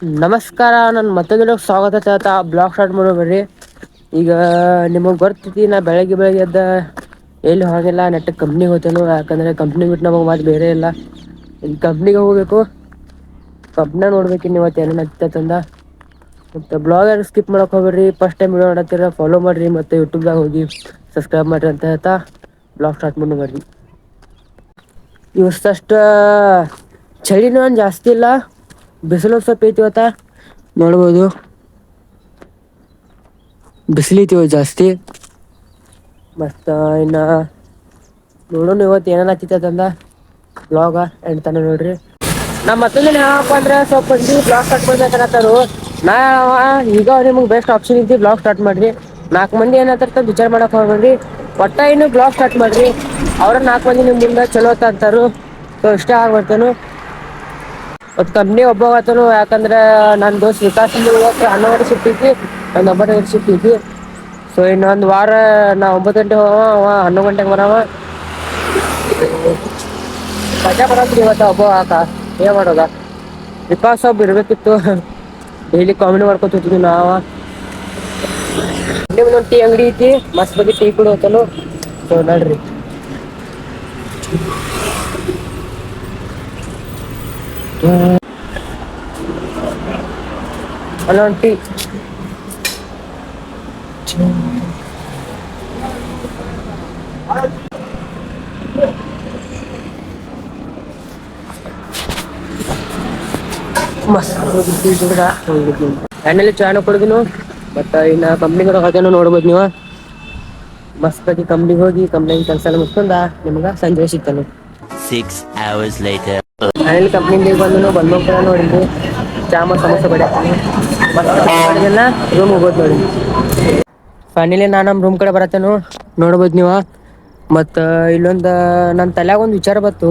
ನಮಸ್ಕಾರ ನನ್ ಮತ್ತೊಂದ ಸ್ವಾಗತ ಚೇತ ಬ್ಲಾಗ್ ಸ್ಟಾರ್ಟ್ ಮಾಡೋ ಬರ್ರಿ. ಈಗ ನಿಮಗ್ ಬರ್ತತಿ ನಾ ಬೆಳಗ್ಗೆ ಎದ್ದ ಎಲ್ಲಿ ಹೋಗಿಲ್ಲ ನೆಟ್ಟ ಕಂಪ್ನಿ ಹೋತೇನು ಯಾಕಂದ್ರೆ ಕಂಪ್ನಿ ಬಿಟ್ಟು ನಮಗ್ ಮತ್ ಬೇರೆ ಇಲ್ಲ. ಇನ್ ಕಂಪ್ನಿಗೆ ಹೋಗ್ಬೇಕು ಕಬ್ನ ನೋಡ್ಬೇಕು ಇವತ್ತು ಏನೇನತ್ತಂದ. ಮತ್ತೆ ಬ್ಲಾಗ್ ಸ್ಕಿಪ್ ಮಾಡಕ್ ಹೋಗ್ರಿ ಫಸ್ಟ್ ಟೈಮ್ ವಿಡಿಯೋ ನೋಡತ್ತರ ಫಾಲೋ ಮಾಡ್ರಿ ಮತ್ತೆ ಯೂಟ್ಯೂಬ್ಗ ಹೋಗಿ ಸಬ್ಸ್ಕ್ರೈಬ್ ಮಾಡ್ರಿ ಅಂತ ಹೇಳ್ತಾ ಬ್ಲಾಗ್ ಸ್ಟಾರ್ಟ್ ಮಾಡ್ ಬರ್ರಿ. ಇವತ್ತಷ್ಟ ಚಳಿನೂ ಏನ್ ಜಾಸ್ತಿ ಇಲ್ಲ ಬಿಸಿಲು ಸ್ವಲ್ಪ ಐತಿ ಇವತ್ತ ನೋಡ್ಬೋದು. ಬಿಸಿಲೈತಿ ಇವತ್ತ್ ಜಾಸ್ತಿ ಮತ್ತ ಇನ್ನ ನೋಡೋಣ ಇವತ್ತು ಏನೇನ್ ಹತಿತದಂದ ಬ್ಲಾಗ ಎಂಡ್ ತನ ನೋಡ್ರಿ. ನಮ್ ಮತ್ತ ಏನಪ್ಪಾ ಅಂದ್ರೆ ಸ್ವಲ್ಪ ಬ್ಲಾಗ್ ಸ್ಟಾರ್ಟ್ ಮಾಡ್ಬೇಕತಾರ ನಾ ಈಗ ನಿಮ್ಗ್ ಬೆಸ್ಟ್ ಆಪ್ಷನ್ ಐತಿ ಬ್ಲಾಗ್ ಸ್ಟಾರ್ಟ್ ಮಾಡ್ರಿ. 4 ಮಂದಿ ಏನತಾರ ವಿಚಾರ ಮಾಡಕ್ ಹೋಗ್ಬೇಡ್ರಿ ಒಟ್ಟ ಇನ್ನು ಬ್ಲಾಗ್ ಸ್ಟಾರ್ಟ್ ಮಾಡ್ರಿ. ಅವ್ರ 4 ಮಂದಿ ನಿಮ್ ಮುಂದ ಚಲೋತ ಅಂತಾರು ಇಷ್ಟ ಆಗ್ಬರ್ತೇನು. ಒತ್ ಕಂಪ್ನಿ ಒಬ್ಬತನು ಯಾಕಂದ್ರೆ ನನ್ ದೋಸ್ತ್ ವಿಕಾಸ್ 11 ಸಿಕ್ಕಿತಿ ನಂದ್ 9 ಸಿಕ್ಕಿತಿ. ಸೊ ಇನ್ನೊಂದ್ ವಾರ ನಾ 9 ಗಂಟೆಗೆ ಹೋಗವ 11 ಗಂಟೆಗೆ ಬರವ. ಮಜಾ ಬರತ್ರಿ ಇವತ್ತ ಒಬ್ಬ ಆಕ ಏನ್ ಮಾಡೋದ. ವಿಕಾಸ್ ಒಬ್ಬ ಇರ್ಬೇಕಿತ್ತು ಡೈಲಿ ಕಾಮಿಡಿ ಮಾಡ್ಕೊತ ಹೋಗ್ತಿದ್ವಿ ನಾವ. ನಿಮ್ದೊಂದ್ ಟೀ ಅಂಗಡಿ ಐತಿ ಮಸ್ತ್ ಬಗೆ ಟೀ ಕೂಡ ಹೋತನು ನಡ್ರಿ. ಅಲ್ಲೊಂದ್ ಟೀ ಮನಲ್ಲಿ ಚಾನ ಕೊಡುದನು ಮತ್ತ ಇನ್ನ ಕಂಪ್ನಿ ಕಡ ಹದನ ನೋಡ್ಬೋದ್ ನೀವ. ಮಸ್ತ್ ಕಂಪ್ನಿಗೆ ಹೋಗಿ ಕಂಪ್ನಿ ಕೆಲ್ಸ ಮುಸ್ಕೊಂಡ ನಿಮ್ಗ ಸಂಜೆ ಸಿಗ್ತಾನೆ. 6 hours later. ಮನೇಲಿ ಕಂಪ್ನಿ ಬಂದ ನೋಡಿದಿ ಚಾಮ ಸಮೋಸ ಬಡ ರೂಮ್ ಹೋಗೋದ್ ನೋಡಿ. ಫೈನಲಿ ನಾ ನಮ್ ರೂಮ್ ಕಡೆ ಬರತ್ತೇನು ನೋಡ್ಬೋದ್ ನೀವ. ಮತ್ತ ಇಲ್ಲೊಂದ ನನ್ ತಲ್ಯಾಗ ಒಂದ್ ವಿಚಾರ ಬತ್ತು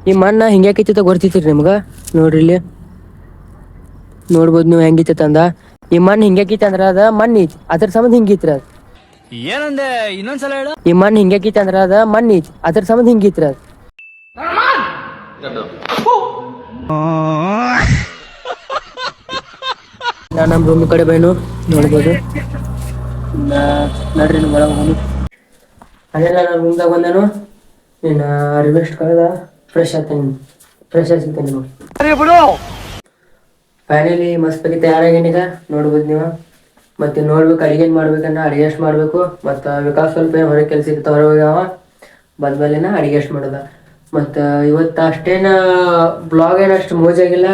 ಈ ಮಣ್ಣ ಹಿಂಗ್ಯಾಕೈತಿ ಗೊರ್ತಿತಿರಿ ನಿಮ್ಗ ನೋಡ್ರಿ ಇಲ್ಲಿ. ನೋಡ್ಬೋದು ನೀವ್ ಹೆಂಗಿತಿ ಅಂದ ಈ ಮಣ್ ಹಿಂಗಕೈತಿ ಅಂದ್ರ ಅದ ಮಣ್ಣ ಐತಿ ಅದ್ರ ಸಂಬಂಧ ಹಿಂಗಿತ್ರಿ ಅದ. ಏನಂದೆ ಇನ್ನೊಂದ್ಸಲ ಹೇಳು. ಈ ಮಣ್ ಹಿಂಗಕೈತಿ ಅಂದ್ರ ಅದ ಮಣ್ಣ ಐತಿ ಅದ್ರ ಸಂಬಂಧ ಹಿಂಗಿತ್ರಿ ಅದ. ನಾ ನಮ್ ರೂಮ್ ಕಡೆ ಬನು ನೋಡ್ಬೋದು. ನಡ್ರಿ ಒಳಗ ಹೋಗೋನು. ಅದೆಲ್ಲ ನಾನು ಮುಂದಾಗ ಬಂದಾನು ಇನ್ನ ರಿವೇಸ್ಟ್ ಕಳದ ಫ್ರೆಶ್ ಆಗ್ತೇನಿ. ಫೈನಲಿ ಮಸ್ತ್ ಆಗಿ ತಯಾರಾಗೇನೀಗ ನೋಡ್ಬೋದು ನೀವ. ಮತ್ತೆ ನೋಡ್ಬೇಕು ಅಡಿಗೆ ಏನ್ ಮಾಡ್ಬೇಕನ್ನ ಅಡಿಗೆ ಎಷ್ಟ್ ಮಾಡ್ಬೇಕು ಮತ್ತ ವಿಕಾಸ್ ಸ್ವಲ್ಪ ಹೊರ ಕೆಲ್ಸ ಇರ್ತ ಹೊರ ಹೋಗ್ಯಾವ. ಬಂದ್ಮೇಲೆನ ಅಡಿಗೆ ಅಷ್ಟ್ ಮಾಡದ ಮತ್ತ ಇವತ್ ಅಷ್ಟೇನ ಬ್ಲಾಗ್ ಏನ ಅಷ್ಟು ಮೋಜಾಗಿಲ್ಲ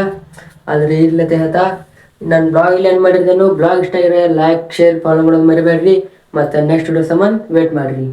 ಆದ್ರೆ ಇರ್ಲತೆ ಹೇಳ್ತಾ ನನ್ ಬ್ಲಾಗ್ ಇಲ್ಲಿ ಏನ್ ಮಾಡಿರ್ತೇನು ಬ್ಲಾಗ್ ಇಷ್ಟ ಆಗಿದ್ರೆ ಲೈಕ್ ಶೇರ್ ಫಾಲೋ ಮಾಡೋದು ಮರಿಬೇಡ್ರಿ. ಮತ್ತೆ ನೆಕ್ಸ್ಟ್ ವಿಡಿಯೋ ಸಮನ್ ವೇಟ್ ಮಾಡ್ರಿ.